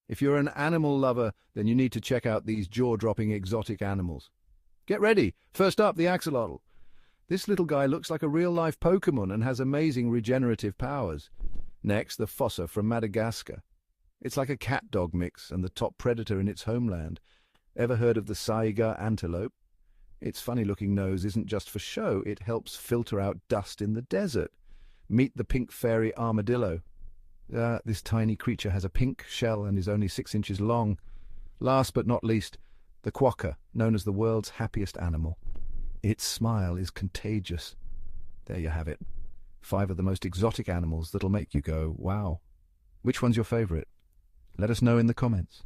If you're an animal lover, then you need to check out these jaw-dropping exotic animals. Get ready! First up, the axolotl. This little guy looks like a real-life Pokémon and has amazing regenerative powers. Next, the fossa from Madagascar. It's like a cat-dog mix and the top predator in its homeland. Ever heard of the saiga antelope? Its funny-looking nose isn't just for show, it helps filter out dust in the desert. Meet the pink fairy armadillo. This tiny creature has a pink shell and is only 6 inches long. Last but not least, the quokka, known as the world's happiest animal. Its smile is contagious. There you have it. 5 of the most exotic animals that'll make you go, wow. Which one's your favorite? Let us know in the comments.